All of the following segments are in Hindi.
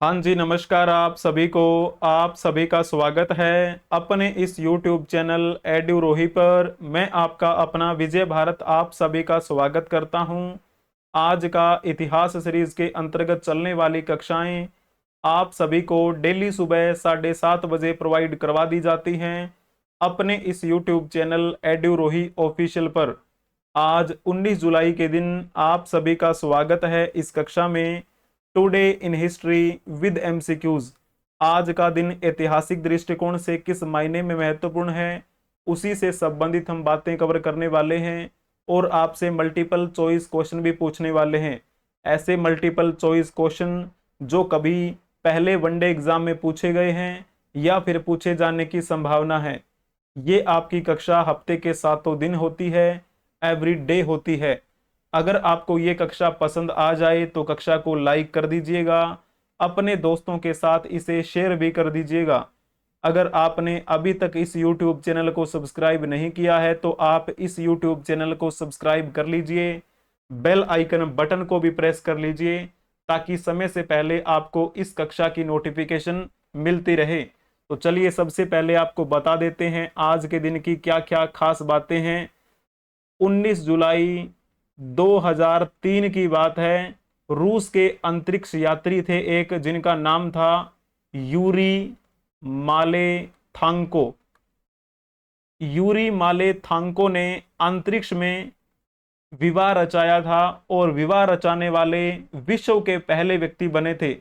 हाँ जी, नमस्कार आप सभी का स्वागत है अपने इस YouTube चैनल एड्यूरोही पर। मैं आपका अपना विजय भारत आप सभी का स्वागत करता हूं। आज का इतिहास सीरीज के अंतर्गत चलने वाली कक्षाएं आप सभी को डेली सुबह 7:30 बजे प्रोवाइड करवा दी जाती हैं अपने इस YouTube चैनल एड्यूरोही ऑफिशियल पर। आज 19 जुलाई के दिन आप सभी का स्वागत है इस कक्षा में। Today in history with MCQs. आज का दिन ऐतिहासिक दृष्टिकोण से किस मायने में महत्वपूर्ण है, उसी से संबंधित हम बातें कवर करने वाले हैं और आपसे मल्टीपल चॉइस क्वेश्चन भी पूछने वाले हैं। ऐसे मल्टीपल चॉइस क्वेश्चन जो कभी पहले वनडे एग्जाम में पूछे गए हैं या फिर पूछे जाने की संभावना है। ये आपकी कक्षा हफ्ते के 7 दिन होती है, एवरी डे होती है। अगर आपको ये कक्षा पसंद आ जाए तो कक्षा को लाइक कर दीजिएगा, अपने दोस्तों के साथ इसे शेयर भी कर दीजिएगा। अगर आपने अभी तक इस YouTube चैनल को सब्सक्राइब नहीं किया है तो आप इस YouTube चैनल को सब्सक्राइब कर लीजिए, बेल आइकन बटन को भी प्रेस कर लीजिए ताकि समय से पहले आपको इस कक्षा की नोटिफिकेशन मिलती रहे। तो चलिए सबसे पहले आपको बता देते हैं आज के दिन की क्या क्या खास बातें हैं। 19 जुलाई 2003 की बात है। रूस के अंतरिक्ष यात्री थे एक, जिनका नाम था यूरी मालेथांको। यूरी मालेथांको ने अंतरिक्ष में विवाह रचाया था और विवाह रचाने वाले विश्व के पहले व्यक्ति बने थे।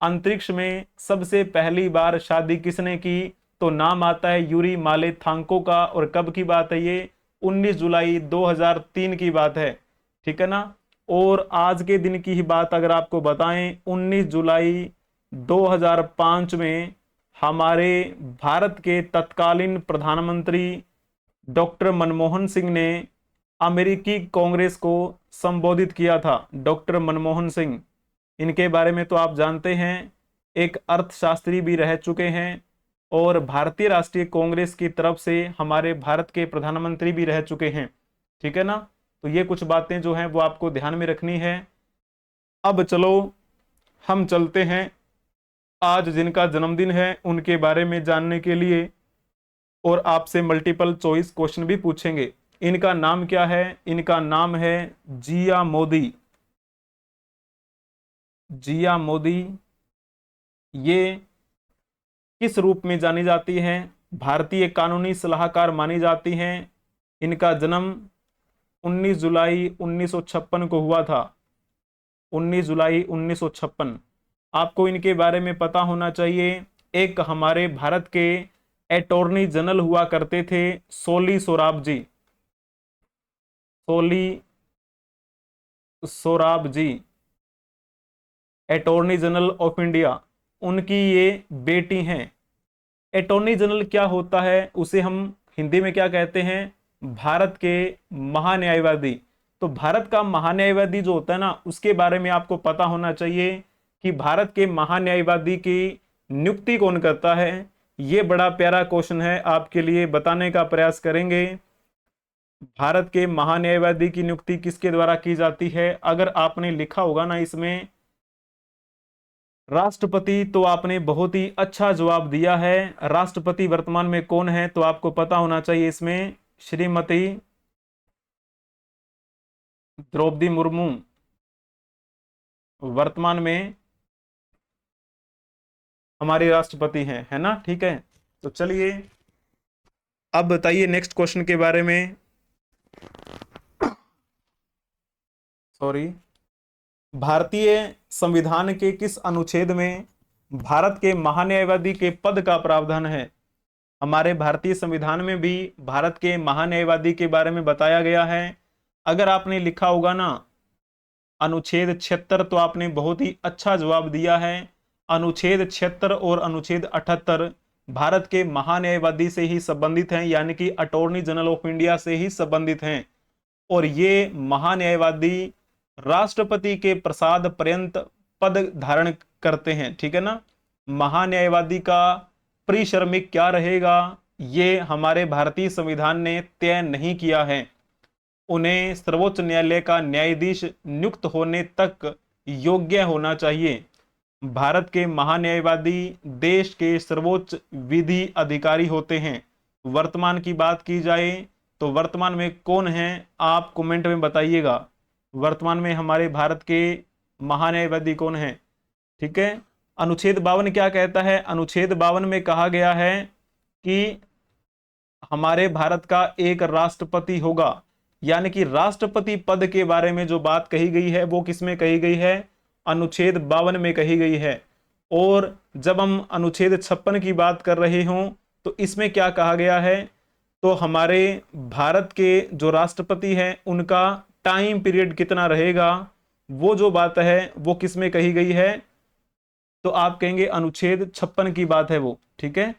अंतरिक्ष में सबसे पहली बार शादी किसने की, तो नाम आता है यूरी मालेथांको का। और कब की बात है ये, 19 जुलाई 2003 की बात है, ठीक है ना। और आज के दिन की ही बात अगर आपको बताएं, 19 जुलाई 2005 में हमारे भारत के तत्कालीन प्रधानमंत्री डॉक्टर मनमोहन सिंह ने अमेरिकी कांग्रेस को संबोधित किया था। डॉक्टर मनमोहन सिंह, इनके बारे में तो आप जानते हैं, एक अर्थशास्त्री भी रह चुके हैं और भारतीय राष्ट्रीय कांग्रेस की तरफ से हमारे भारत के प्रधानमंत्री भी रह चुके हैं, ठीक है ना। तो ये कुछ बातें जो हैं वो आपको ध्यान में रखनी है। अब चलो हम चलते हैं आज जिनका जन्मदिन है उनके बारे में जानने के लिए, और आपसे मल्टीपल चॉइस क्वेश्चन भी पूछेंगे। इनका नाम क्या है, इनका नाम है जिया मोदी। जिया मोदी ये किस रूप में जानी जाती हैं, भारतीय कानूनी सलाहकार मानी जाती हैं। इनका जन्म 19 जुलाई 1956 को हुआ था। 19 जुलाई 1956। आपको इनके बारे में पता होना चाहिए, एक हमारे भारत के अटॉर्नी जनरल हुआ करते थे सोली सोराब जी। सोली सोराब जी अटॉर्नी जनरल ऑफ इंडिया, उनकी ये बेटी हैं। अटॉर्नी जनरल क्या होता है, उसे हम हिंदी में क्या कहते हैं, भारत के महान्यायवादी। तो भारत का महान्यायवादी जो होता है ना, उसके बारे में आपको पता होना चाहिए कि भारत के महान्यायवादी की नियुक्ति कौन करता है। ये बड़ा प्यारा क्वेश्चन है, आपके लिए बताने का प्रयास करेंगे। भारत के महान्यायवादी की नियुक्ति किसके द्वारा की जाती है। अगर आपने लिखा होगा ना इसमें राष्ट्रपति, तो आपने बहुत ही अच्छा जवाब दिया है। राष्ट्रपति वर्तमान में कौन है, तो आपको पता होना चाहिए इसमें श्रीमती द्रौपदी मुर्मू वर्तमान में हमारी राष्ट्रपति हैं, है ना, ठीक है। तो चलिए अब बताइए नेक्स्ट क्वेश्चन के बारे में। सॉरी, भारतीय संविधान के किस अनुच्छेद में भारत के महान्यायवादी के पद का प्रावधान है। हमारे भारतीय संविधान में भी भारत के महान्यायवादी के बारे में बताया गया है। अगर आपने लिखा होगा ना अनुच्छेद 76, तो आपने बहुत ही अच्छा जवाब दिया है। अनुच्छेद 76 और अनुच्छेद 78 भारत के महान्यायवादी से ही संबंधित हैं, यानी कि अटॉर्नी जनरल ऑफ इंडिया से ही संबंधित हैं। और ये महान्यायवादी राष्ट्रपति के प्रसाद पर्यंत पद धारण करते हैं, ठीक है ना। महान्यायवादी का परिश्रमिक क्या रहेगा, ये हमारे भारतीय संविधान ने तय नहीं किया है। उन्हें सर्वोच्च न्यायालय का न्यायाधीश नियुक्त होने तक योग्य होना चाहिए। भारत के महान्यायवादी देश के सर्वोच्च विधि अधिकारी होते हैं। वर्तमान की बात की जाए तो वर्तमान में कौन है, आप कमेंट में बताइएगा। वर्तमान में हमारे भारत के महान्यायवादी कौन है? ठीक है। अनुच्छेद 52 क्या कहता है? अनुच्छेद 52 में कहा गया है कि हमारे भारत का एक राष्ट्रपति होगा, यानी कि राष्ट्रपति पद के बारे में जो बात कही गई है वो किसमें कही गई है? अनुच्छेद 52 में कही गई है। और जब हम अनुच्छेद 56 की बात कर रहे हों तो इसमें क्या कहा गया है? तो हमारे भारत के जो राष्ट्रपति हैं उनका टाइम पीरियड कितना रहेगा, वो जो बात है वो किसमें कही गई है? तो आप कहेंगे अनुच्छेद 56 की बात है वो। ठीक है,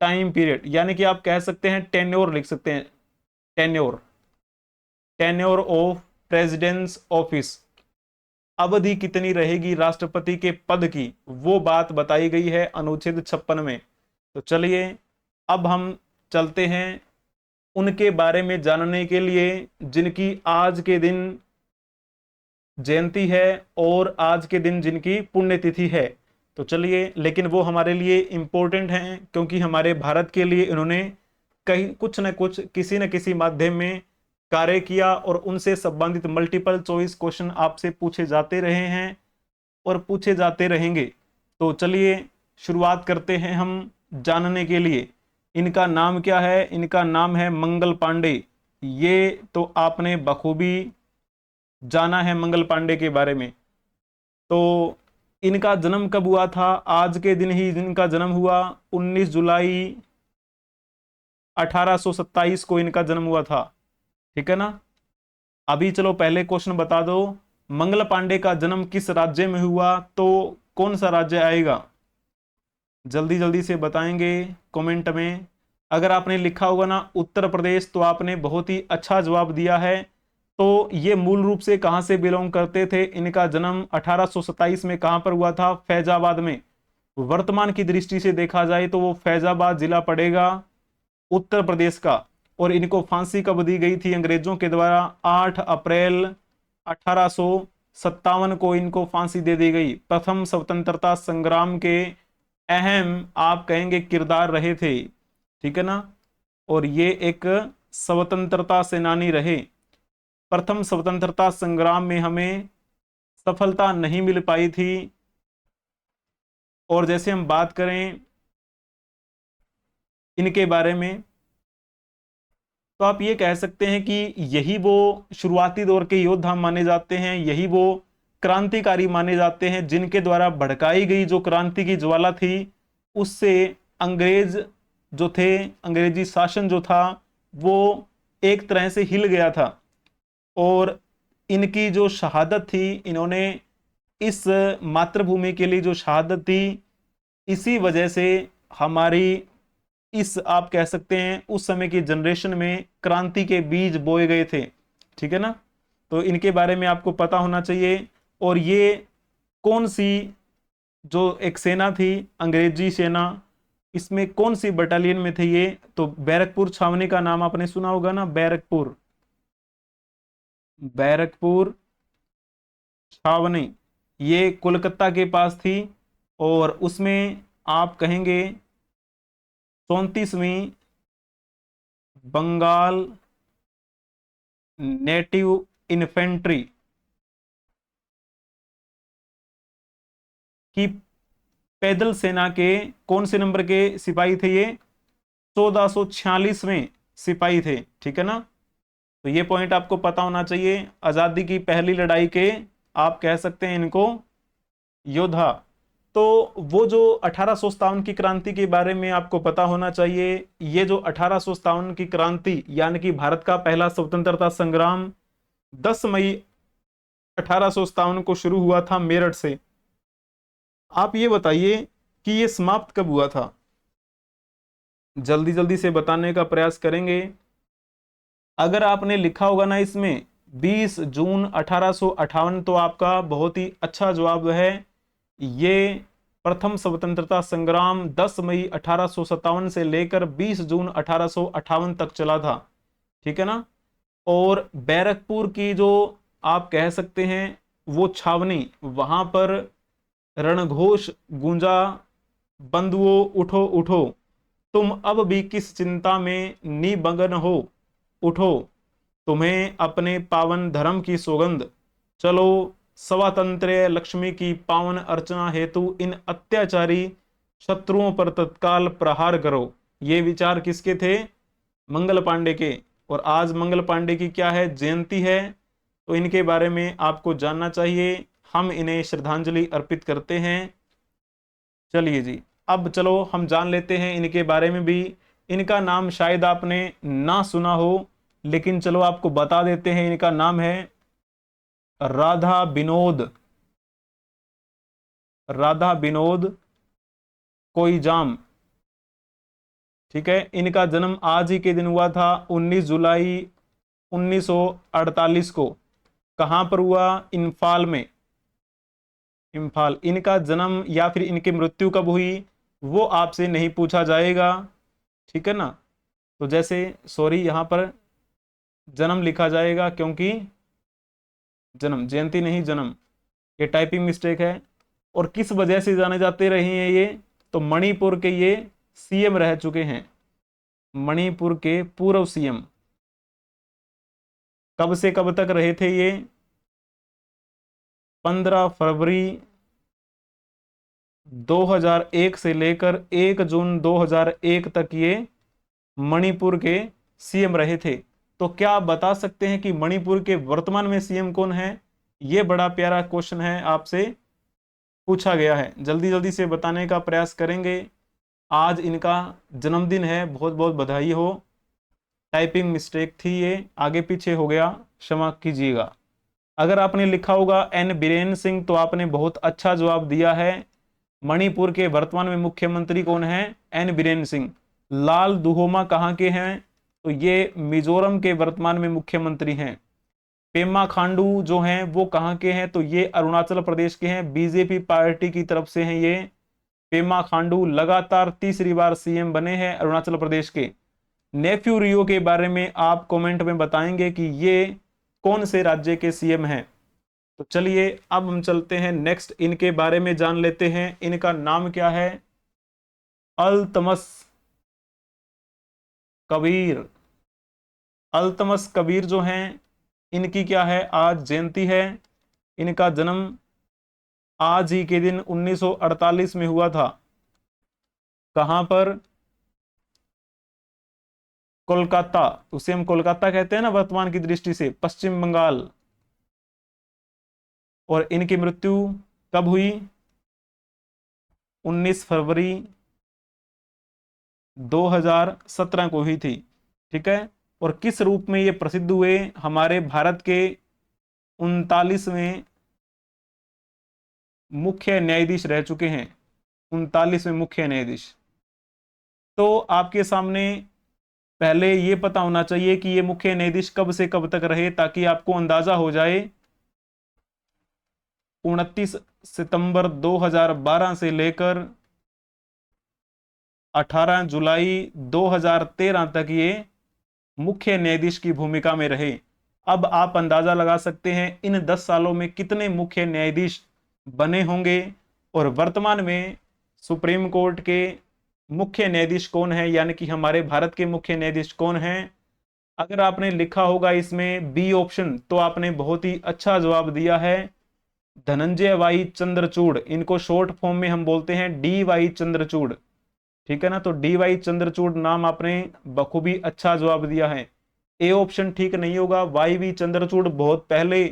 टाइम पीरियड, यानी कि आप कह सकते हैं टेन्योर लिख सकते हैं। Tenure, tenure of precedence office, अवधि कितनी रहेगी राष्ट्रपति के पद की, वो बात बताई गई है अनुच्छेद 56 में। तो चलिए अब हम चलते हैं उनके बारे में जानने के लिए जिनकी आज के दिन जयंती है और आज के दिन जिनकी पुण्यतिथि है। तो चलिए, लेकिन वो हमारे लिए इंपॉर्टेंट हैं क्योंकि हमारे भारत के लिए इन्होंने कहीं कुछ न कुछ किसी न किसी माध्यम में कार्य किया और उनसे संबंधित मल्टीपल चॉइस क्वेश्चन आपसे पूछे जाते रहे हैं और पूछे जाते रहेंगे। तो चलिए शुरुआत करते हैं हम जानने के लिए। इनका नाम क्या है? इनका नाम है मंगल पांडे। ये तो आपने बखूबी जाना है मंगल पांडे के बारे में। तो इनका जन्म कब हुआ था? आज के दिन ही इनका जन्म हुआ, 19 जुलाई 1827 को इनका जन्म हुआ था। ठीक है ना। अभी चलो पहले क्वेश्चन बता दो, मंगल पांडे का जन्म किस राज्य में हुआ? तो कौन सा राज्य आएगा? जल्दी जल्दी से बताएंगे कमेंट में। अगर आपने लिखा होगा ना उत्तर प्रदेश तो आपने बहुत ही अच्छा जवाब दिया है। तो ये मूल रूप से कहां से बिलोंग करते थे? इनका जन्म 1827 में कहां पर हुआ था? फैजाबाद में। वर्तमान की दृष्टि से देखा जाए तो वो फैजाबाद जिला पड़ेगा उत्तर प्रदेश का। और इनको फांसी कब दी गई थी अंग्रेजों के द्वारा? 8 अप्रैल 1857 को इनको फांसी दे दी गई। प्रथम स्वतंत्रता संग्राम के अहम आप कहेंगे किरदार रहे थे। ठीक है ना। और ये एक स्वतंत्रता सेनानी रहे। प्रथम स्वतंत्रता संग्राम में हमें सफलता नहीं मिल पाई थी। और जैसे हम बात करें इनके बारे में तो आप ये कह सकते हैं कि यही वो शुरुआती दौर के योद्धा माने जाते हैं, यही वो क्रांतिकारी माने जाते हैं जिनके द्वारा भड़काई गई जो क्रांति की ज्वाला थी उससे अंग्रेज जो थे, अंग्रेजी शासन जो था वो एक तरह से हिल गया था। और इनकी जो शहादत थी, इन्होंने इस मातृभूमि के लिए जो शहादत दी, इसी वजह से हमारी इस आप कह सकते हैं उस समय की जनरेशन में क्रांति के बीज बोए गए थे। ठीक है ना। तो इनके बारे में आपको पता होना चाहिए। और ये कौन सी जो एक सेना थी अंग्रेजी सेना, इसमें कौन सी बटालियन में थे ये? तो बैरकपुर छावनी का नाम आपने सुना होगा ना, बैरकपुर, बैरकपुर छावनी, ये कोलकाता के पास थी। और उसमें आप कहेंगे 34वीं बंगाल नेटिव इन्फेंट्री की पैदल सेना के कौन से नंबर के सिपाही थे ये? 1446वें सिपाही थे। ठीक है ना। तो ये पॉइंट आपको पता होना चाहिए। आजादी की पहली लड़ाई के आप कह सकते हैं इनको योद्धा। तो वो जो 1857 की क्रांति के बारे में आपको पता होना चाहिए। ये जो 1857 की क्रांति यानी कि भारत का पहला स्वतंत्रता संग्राम 10 मई 1857 को शुरू हुआ था मेरठ से। आप ये बताइए कि ये समाप्त कब हुआ था? जल्दी जल्दी से बताने का प्रयास करेंगे। अगर आपने लिखा होगा ना इसमें 20 जून 1858 तो आपका बहुत ही अच्छा जवाब है। ये प्रथम स्वतंत्रता संग्राम 10 मई 1857 से लेकर 20 जून 1858 तक चला था। ठीक है ना। और बैरकपुर की जो आप कह सकते हैं वो छावनी, वहां पर रणघोष गूंजा, बंधुओं उठो उठो, तुम अब भी किस चिंता में निमग्न हो। उठो, तुम्हें अपने पावन धर्म की सौगंध, चलो स्वातंत्र्य लक्ष्मी की पावन अर्चना हेतु इन अत्याचारी शत्रुओं पर तत्काल प्रहार करो। ये विचार किसके थे? मंगल पांडे के। और आज मंगल पांडे की क्या है? जयंती है। तो इनके बारे में आपको जानना चाहिए, हम इन्हें श्रद्धांजलि अर्पित करते हैं। चलिए जी, अब चलो हम जान लेते हैं इनके बारे में भी। इनका नाम शायद आपने ना सुना हो, लेकिन चलो आपको बता देते हैं। इनका नाम है राधा विनोद, राधा विनोद कोइजाम। ठीक है, इनका जन्म आज ही के दिन हुआ था, 19 जुलाई 1948 को। कहां पर हुआ? इम्फाल में। इम्फाल। इनका जन्म या फिर इनकी मृत्यु कब हुई वो आपसे नहीं पूछा जाएगा, ठीक है ना। तो जैसे सॉरी, यहां पर जन्म लिखा जाएगा क्योंकि जन्म, जयंती नहीं जन्म, ये टाइपिंग मिस्टेक है। और किस वजह से जाने जाते रहे हैं ये? तो मणिपुर के ये सीएम रह चुके हैं, मणिपुर के पूर्व सीएम। कब से कब तक रहे थे ये? 15 फरवरी 2001 से लेकर 1 जून 2001 तक ये मणिपुर के सीएम रहे थे। तो क्या आप बता सकते हैं कि मणिपुर के वर्तमान में सीएम कौन है? ये बड़ा प्यारा क्वेश्चन है, आपसे पूछा गया है। जल्दी जल्दी से बताने का प्रयास करेंगे। आज इनका जन्मदिन है, बहुत बहुत बधाई हो। टाइपिंग मिस्टेक थी, ये आगे पीछे हो गया, क्षमा कीजिएगा। अगर आपने लिखा होगा एन बीरेन सिंह तो आपने बहुत अच्छा जवाब दिया है। मणिपुर के वर्तमान में मुख्यमंत्री कौन है? एन बीरेन सिंह। लाल दुहोमा कहाँ के हैं? तो ये मिजोरम के वर्तमान में मुख्यमंत्री हैं। पेमा खांडू जो हैं वो कहाँ के हैं? तो ये अरुणाचल प्रदेश के हैं, बीजेपी पार्टी की तरफ से हैं ये। पेमा खांडू लगातार तीसरी बार सीएम बने हैं अरुणाचल प्रदेश के। नेफ्यू रियो के बारे में आप कमेंट में बताएंगे कि ये कौन से राज्य के सीएम हैं। तो चलिए अब हम चलते हैं नेक्स्ट, इनके बारे में जान लेते हैं। इनका नाम क्या है? अल्तमस कबीर। अल्तमस कबीर जो हैं, इनकी क्या है? आज जयंती है। इनका जन्म आज ही के दिन 1948 में हुआ था। कहां पर? कोलकाता। उसे हम कोलकाता कहते हैं ना वर्तमान की दृष्टि से, पश्चिम बंगाल। और इनकी मृत्यु कब हुई? 19 फरवरी 2017 को हुई थी, ठीक है। और किस रूप में ये प्रसिद्ध हुए? हमारे भारत के 39वें मुख्य न्यायाधीश रह चुके हैं, 39वें मुख्य न्यायाधीश। तो आपके सामने पहले ये पता होना चाहिए कि ये मुख्य न्यायाधीश कब से कब तक रहे, ताकि आपको अंदाजा हो जाए। 29 सितंबर 2012 से लेकर 18 जुलाई 2013 तक ये मुख्य न्यायाधीश की भूमिका में रहे। अब आप अंदाजा लगा सकते हैं इन 10 सालों में कितने मुख्य न्यायाधीश बने होंगे। और वर्तमान में सुप्रीम कोर्ट के मुख्य न्यायाधीश कौन है, यानी कि हमारे भारत के मुख्य न्यायाधीश कौन हैं? अगर आपने लिखा होगा इसमें बी ऑप्शन तो आपने बहुत ही अच्छा जवाब दिया है। धनंजय वाई चंद्रचूड़, इनको शॉर्ट फॉर्म में हम बोलते हैं डी वाई चंद्रचूड़, ठीक है ना। तो डी वाई चंद्रचूड़ नाम आपने बखूबी अच्छा जवाब दिया है। ए ऑप्शन ठीक नहीं होगा, वाई वी चंद्रचूड़ बहुत पहले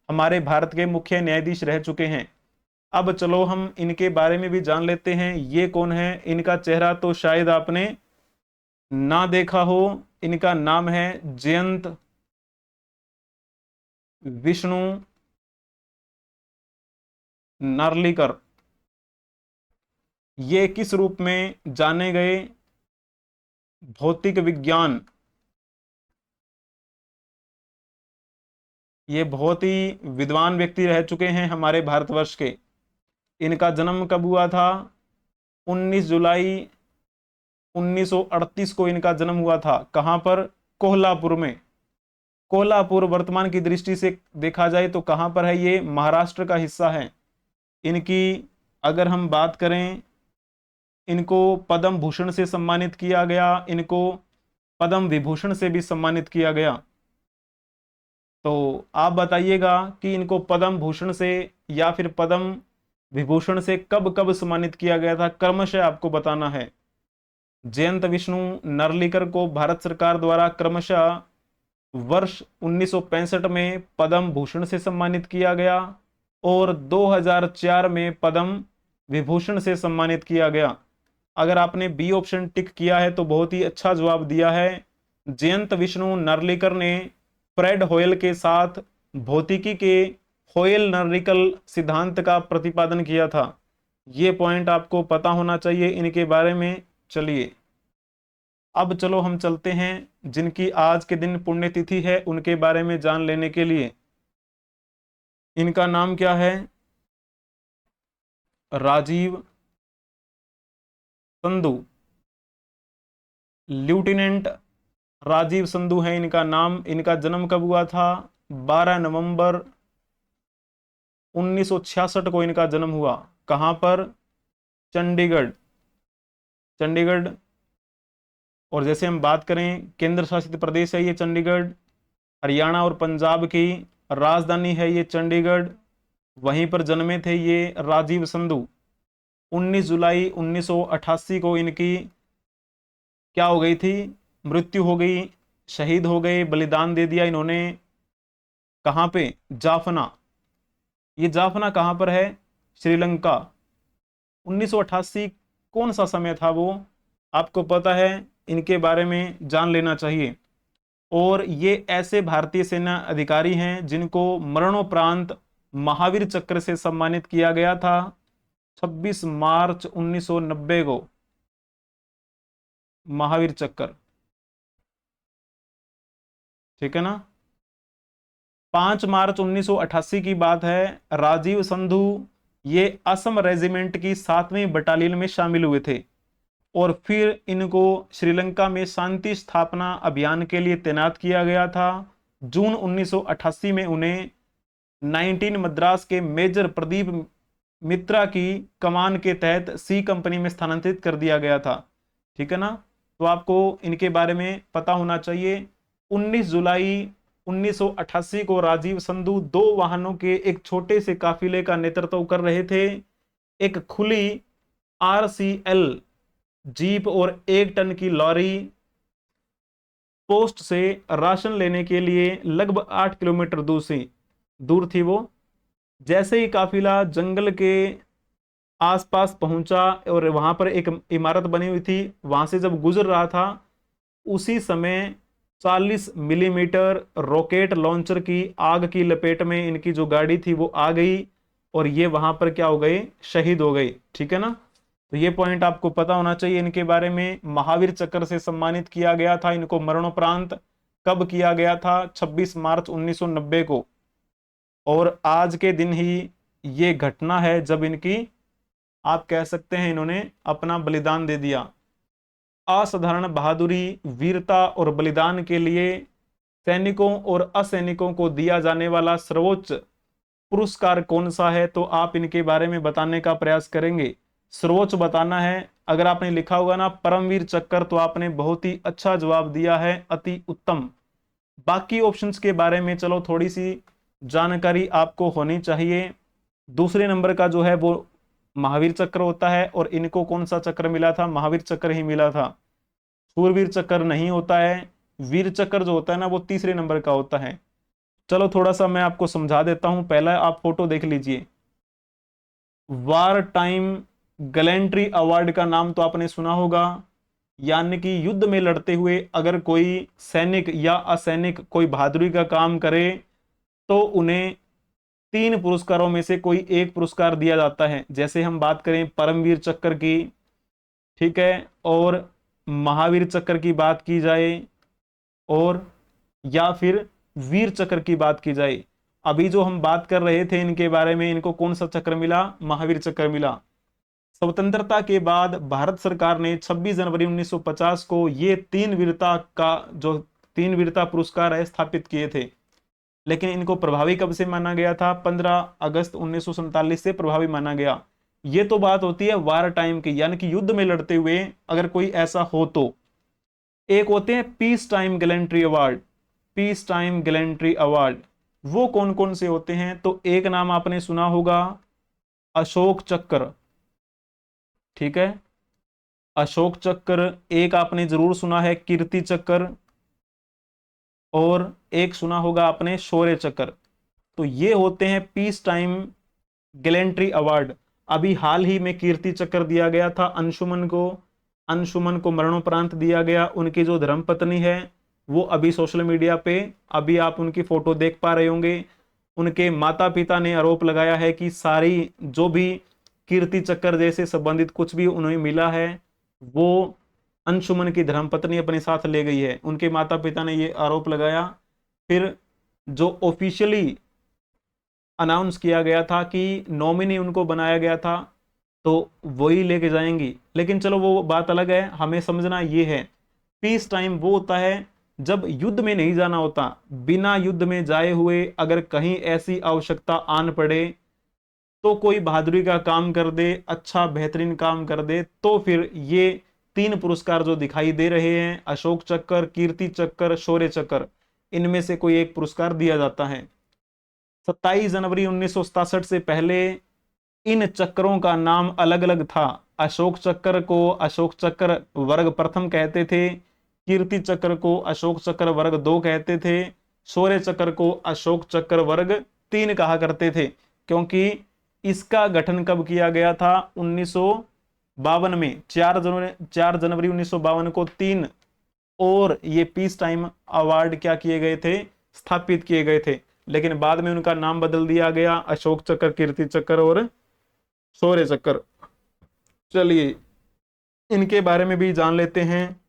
हमारे भारत के मुख्य न्यायाधीश रह चुके हैं। अब चलो हम इनके बारे में भी जान लेते हैं, ये कौन है। इनका चेहरा तो शायद आपने ना देखा हो। इनका नाम है जयंत विष्णु नार्लिकर। ये किस रूप में जाने गए? भौतिक विज्ञान। ये बहुत ही विद्वान व्यक्ति रह चुके हैं हमारे भारतवर्ष के। इनका जन्म कब हुआ था? 19 जुलाई 1938 को इनका जन्म हुआ था। कहां पर? कोल्हापुर में। कोल्हापुर वर्तमान की दृष्टि से देखा जाए तो कहां पर है? ये महाराष्ट्र का हिस्सा है। इनकी अगर हम बात करें, इनको पद्म भूषण से सम्मानित किया गया, इनको पद्म विभूषण से भी सम्मानित किया गया। तो आप बताइएगा कि इनको पद्म भूषण से या फिर पद्म विभूषण से कब कब सम्मानित किया गया था, क्रमशः आपको बताना है। जयंत विष्णु नरलिकर को भारत सरकार द्वारा क्रमशः वर्ष 1965 में पद्म भूषण से सम्मानित किया गया और 2004 में पद्म विभूषण से सम्मानित किया गया। अगर आपने बी ऑप्शन टिक किया है तो बहुत ही अच्छा जवाब दिया है। जयंत विष्णु नरलिकर ने फ्रेड होयल के साथ भौतिकी के होयल नरलिकर सिद्धांत का प्रतिपादन किया था। ये पॉइंट आपको पता होना चाहिए इनके बारे में। चलिए अब चलो हम चलते हैं जिनकी आज के दिन पुण्यतिथि है उनके बारे में जान लेने के लिए। इनका नाम क्या है? राजीव संधू, लेफ्टिनेंट राजीव संधू है इनका नाम। इनका जन्म कब हुआ था? 12 नवंबर 1966 को इनका जन्म हुआ। कहां पर? चंडीगढ़, चंडीगढ़। और जैसे हम बात करें, केंद्र शासित प्रदेश है ये चंडीगढ़। हरियाणा और पंजाब की राजधानी है ये चंडीगढ़। वहीं पर जन्मे थे ये राजीव संधू। 19 जुलाई 1988 को इनकी क्या हो गई थी? मृत्यु हो गई, शहीद हो गए, बलिदान दे दिया इन्होंने। कहां पे? जाफना। ये जाफना कहां पर है? श्रीलंका। 1988 कौन सा समय था वो आपको पता है? इनके बारे में जान लेना चाहिए। और ये ऐसे भारतीय सेना अधिकारी हैं जिनको मरणोपरांत महावीर चक्र से सम्मानित किया गया था 26 मार्च 1990 को। महावीर चक्र, ठीक है ना। 5 मार्च 1988 की बात है। राजीव संधू ये असम रेजिमेंट की 7वीं बटालियन में शामिल हुए थे और फिर इनको श्रीलंका में शांति स्थापना अभियान के लिए तैनात किया गया था। जून 1988 में उन्हें 19 मद्रास के मेजर प्रदीप मित्रा की कमान के तहत सी कंपनी में स्थानांतरित कर दिया गया था, ठीक है ना। तो आपको इनके बारे में पता होना चाहिए। 19 जुलाई 1988 को राजीव संधू 2 वाहनों के एक छोटे से काफिले का नेतृत्व कर रहे थे। एक खुली RCL जीप और 1 टन की लॉरी पोस्ट से राशन लेने के लिए लगभग 8 किलोमीटर दूर थी वो। जैसे ही काफिला जंगल के आसपास पहुंचा और वहां पर एक इमारत बनी हुई थी, वहां से जब गुजर रहा था उसी समय 40 मिलीमीटर रॉकेट लॉन्चर की आग की लपेट में इनकी जो गाड़ी थी वो आ गई और ये वहां पर क्या हो गए? शहीद हो गए, ठीक है ना। तो ये पॉइंट आपको पता होना चाहिए इनके बारे में। महावीर चक्र से सम्मानित किया गया था इनको मरणोपरांत। कब किया गया था? 26 मार्च 1990 को। और आज के दिन ही ये घटना है जब इनकी, आप कह सकते हैं, इन्होंने अपना बलिदान दे दिया। असाधारण बहादुरी, वीरता और बलिदान के लिए सैनिकों और असैनिकों को दिया जाने वाला सर्वोच्च पुरस्कार कौन सा है? तो आप इनके बारे में बताने का प्रयास करेंगे। सर्वोच्च बताना है। अगर आपने लिखा होगा ना परमवीर चक्र तो आपने बहुत ही अच्छा जवाब दिया है, अति उत्तम। बाकी ऑप्शंस के बारे में चलो थोड़ी सी जानकारी आपको होनी चाहिए। दूसरे नंबर का जो है वो महावीर चक्र होता है और इनको कौन सा चक्र मिला था? महावीर चक्र ही मिला था। शूरवीर चक्र नहीं होता है। वीर चक्र जो होता है ना वो तीसरे नंबर का होता है। चलो थोड़ा सा मैं आपको समझा देता हूं। पहला आप फोटो देख लीजिए। वार टाइम गैलेंट्री अवार्ड का नाम तो आपने सुना होगा, यानी कि युद्ध में लड़ते हुए अगर कोई सैनिक या असैनिक कोई बहादुरी का काम करे तो उन्हें 3 पुरस्कारों में से कोई एक पुरस्कार दिया जाता है। जैसे हम बात करें परमवीर चक्र की, ठीक है, और महावीर चक्र की बात की जाए और या फिर वीर चक्र की बात की जाए। अभी जो हम बात कर रहे थे इनके बारे में, इनको कौन सा चक्र मिला? महावीर चक्र मिला। स्वतंत्रता के बाद भारत सरकार ने 26 जनवरी 1950 को ये 3 वीरता पुरस्कार है स्थापित किए थे। लेकिन इनको प्रभावी कब से माना गया था? 15 अगस्त 1947 से प्रभावी माना गया। ये तो बात होती है वार टाइम की, यानी कि युद्ध में लड़ते हुए अगर कोई ऐसा हो तो। एक होते हैं peace time gallantry award, peace time gallantry award, वो कौन कौन से होते हैं? तो एक नाम आपने सुना होगा अशोक चक्र, ठीक है, अशोक चक्र। एक आपने जरूर सुना है कीर्ति चक्र, और एक सुना होगा आपने शौर्य चक्र। तो ये होते हैं पीस टाइम गैलेंट्री अवार्ड। अभी हाल ही में कीर्ति चक्र दिया गया था अंशुमन को, अंशुमन को मरणोपरांत दिया गया। उनकी जो धर्मपत्नी है वो अभी सोशल मीडिया पे, अभी आप उनकी फोटो देख पा रहे होंगे। उनके माता पिता ने आरोप लगाया है कि सारी जो भी कीर्ति चक्र जैसे संबंधित कुछ भी उन्हें मिला है वो अंशुमन की धर्मपत्नी अपने साथ ले गई है। उनके माता पिता ने ये आरोप लगाया। फिर जो ऑफिशियली अनाउंस किया गया था कि नॉमिनी उनको बनाया गया था, तो वही लेके जाएंगी। लेकिन चलो वो बात अलग है, हमें समझना ये है पीस टाइम वो होता है जब युद्ध में नहीं जाना होता, बिना युद्ध में जाए हुए अगर कहीं ऐसी आवश्यकता आन पड़े तो कोई बहादुरी का काम कर दे, अच्छा बेहतरीन काम कर दे, तो फिर ये तीन पुरस्कार जो दिखाई दे रहे हैं अशोक चक्र, कीर्ति चक्र, शौर्य चक्र, इनमें से कोई एक पुरस्कार दिया जाता है। 27 जनवरी 1967 से पहले इन चक्रों का नाम अलग अलग था। अशोक चक्र को अशोक चक्र वर्ग प्रथम कहते थे, कीर्ति चक्र को अशोक चक्र वर्ग 2 कहते थे, शौर्य चक्र को अशोक चक्र वर्ग 3 कहा करते थे। क्योंकि इसका गठन कब किया गया था? 1952 में, 4 जनवरी 1952 को 3 और ये पीस टाइम अवार्ड क्या किए गए थे? स्थापित किए गए थे। लेकिन बाद में उनका नाम बदल दिया गया, अशोक चक्र, कीर्ति चक्र और शौर्य चक्र। चलिए इनके बारे में भी जान लेते हैं।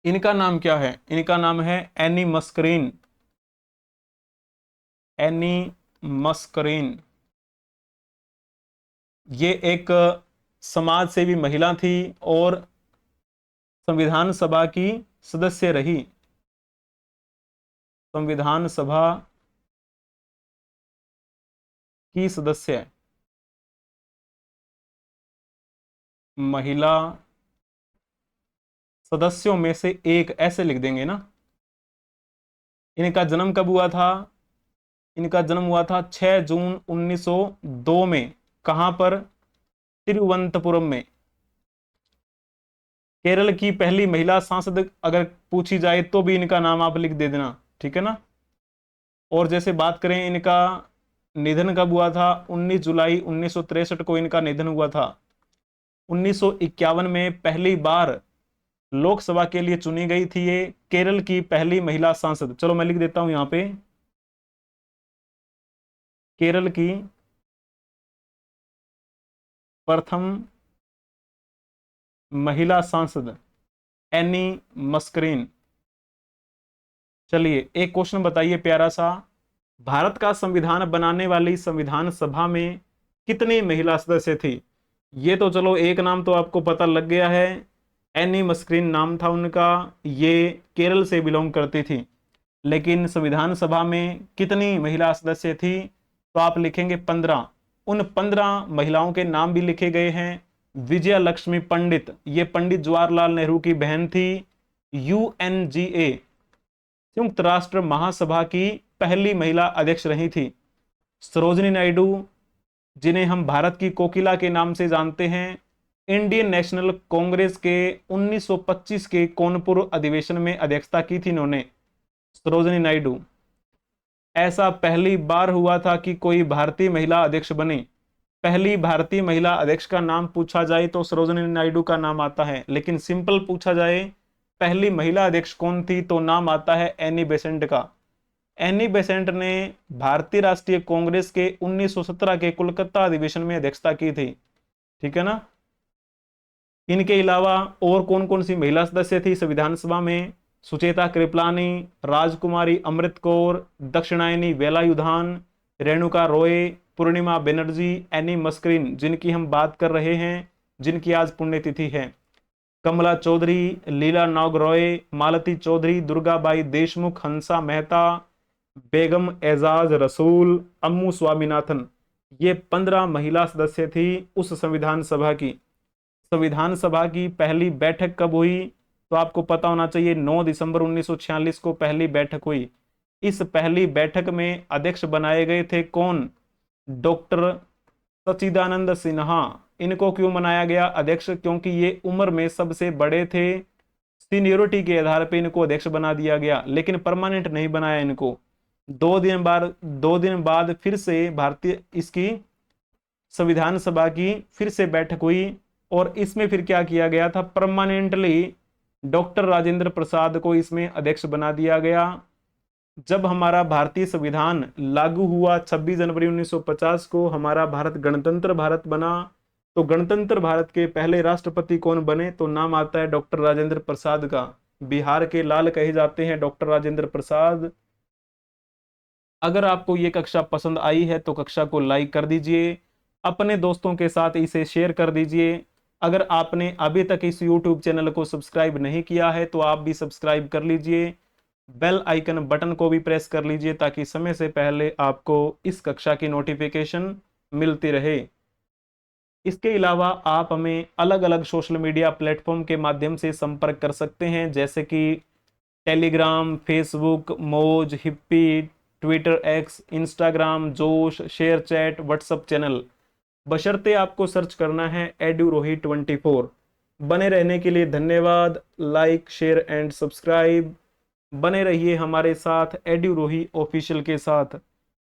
इनका नाम क्या है? इनका नाम है एनी मस्करीन, एनी मस्करीन। ये एक समाज सेवी महिला थी और संविधान सभा की सदस्य रही, संविधान सभा की सदस्य, महिला सदस्यों में से एक, ऐसे लिख देंगे ना। इनका जन्म कब हुआ था? इनका जन्म हुआ था 6 जून 1902 में। कहां पर? तिरुवनंतपुरम में। केरल की पहली महिला सांसद अगर पूछी जाए तो भी इनका नाम आप लिख दे देना, ठीक है ना। और जैसे बात करें इनका निधन कब हुआ था? 19 जुलाई 1963 को इनका निधन हुआ था। 1951 में पहली बार लोकसभा के लिए चुनी गई थी ये केरल की पहली महिला सांसद। चलो मैं लिख देता हूं यहां पे, केरल की प्रथम महिला सांसद एनी मस्करीन। चलिए एक क्वेश्चन बताइए प्यारा सा, भारत का संविधान बनाने वाली संविधान सभा में कितनी महिला सदस्य थी? ये तो चलो एक नाम तो आपको पता लग गया है, एनी मस्करीन नाम था उनका, ये केरल से बिलोंग करती थी। लेकिन संविधान सभा में कितनी महिला सदस्य थी? तो आप लिखेंगे 15। उन 15 महिलाओं के नाम भी लिखे गए हैं। विजया लक्ष्मी पंडित, ये पंडित जवाहरलाल नेहरू की बहन थी। यूएनजीए, संयुक्त राष्ट्र महासभा की पहली महिला अध्यक्ष रही थी। सरोजिनी नायडू, जिन्हें हम भारत की कोकिला के नाम से जानते हैं, इंडियन नेशनल कांग्रेस के 1925 के कानपुर अधिवेशन में अध्यक्षता की थी इन्होंने, सरोजिनी नायडू। ऐसा पहली बार हुआ था कि कोई भारतीय महिला अध्यक्ष बने। पहली भारतीय महिला अध्यक्ष का नाम पूछा जाए तो सरोजिनी नायडू का नाम आता है, लेकिन सिंपल पूछा जाए पहली महिला अध्यक्ष कौन थी तो नाम आता है एनी बेसेंट का। एनी बेसेंट ने भारतीय राष्ट्रीय कांग्रेस के 1917 के कोलकाता अधिवेशन में अध्यक्षता की थी, ठीक है ना। इनके अलावा और कौन कौन सी महिला सदस्य थी संविधान सभा में? सुचेता कृपलानी, राजकुमारी अमृत कौर, दक्षिणायनी वेलायुधान, रेणुका रॉय, पूर्णिमा बनर्जी, एनी मस्करीन जिनकी हम बात कर रहे हैं, जिनकी आज पुण्यतिथि है, कमला चौधरी, लीला नाग रॉय, मालती चौधरी, दुर्गाबाई देशमुख, हंसा मेहता, बेगम एजाज रसूल, अम्मू स्वामीनाथन, ये 15 महिला सदस्य थी उस संविधान सभा की। संविधान सभा की पहली बैठक कब हुई? तो आपको पता होना चाहिए 9 दिसंबर 1946 को पहली बैठक हुई। इस पहली बैठक में अध्यक्ष बनाए गए थे कौन? डॉक्टर सच्चिदानंद सिन्हा। इनको क्यों बनाया गया अध्यक्ष? क्योंकि ये उम्र में सबसे बड़े थे। सीनियोरिटी के आधार पर इनको अध्यक्ष बना दिया गया, लेकिन परमानेंट नहीं बनाया इनको। 2 दिन बाद फिर से भारतीय इसकी संविधान सभा की फिर से बैठक हुई और इसमें फिर क्या किया गया था? परमानेंटली डॉक्टर राजेंद्र प्रसाद को इसमें अध्यक्ष बना दिया गया। जब हमारा भारतीय संविधान लागू हुआ 26 जनवरी 1950 को, हमारा भारत गणतंत्र भारत बना, तो गणतंत्र भारत के पहले राष्ट्रपति कौन बने? तो नाम आता है डॉक्टर राजेंद्र प्रसाद का। बिहार के लाल कहे जाते हैं डॉक्टर राजेंद्र प्रसाद। अगर आपको ये कक्षा पसंद आई है तो कक्षा को लाइक कर दीजिए, अपने दोस्तों के साथ इसे शेयर कर दीजिए। अगर आपने अभी तक इस YouTube चैनल को सब्सक्राइब नहीं किया है तो आप भी सब्सक्राइब कर लीजिए, बेल आइकन बटन को भी प्रेस कर लीजिए ताकि समय से पहले आपको इस कक्षा की नोटिफिकेशन मिलती रहे। इसके अलावा आप हमें अलग अलग सोशल मीडिया प्लेटफॉर्म के माध्यम से संपर्क कर सकते हैं, जैसे कि टेलीग्राम, फेसबुक, मौज, हिप्पी, ट्विटर एक्स, इंस्टाग्राम, जोश, शेयर चैट, व्हाट्सएप चैनल। बशर्ते आपको सर्च करना है एडुरोही 24। बने रहने के लिए धन्यवाद। Like, share and subscribe. बने रहिए हमारे साथ एडुरोही ऑफिशियल के साथ।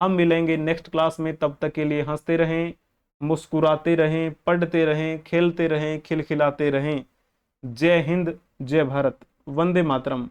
हम मिलेंगे नेक्स्ट क्लास में, तब तक के लिए हंसते रहें, मुस्कुराते रहें, पढ़ते रहें, खेलते रहें, खिलखिलाते रहें। जय हिंद, जय भारत, वंदे मातरम।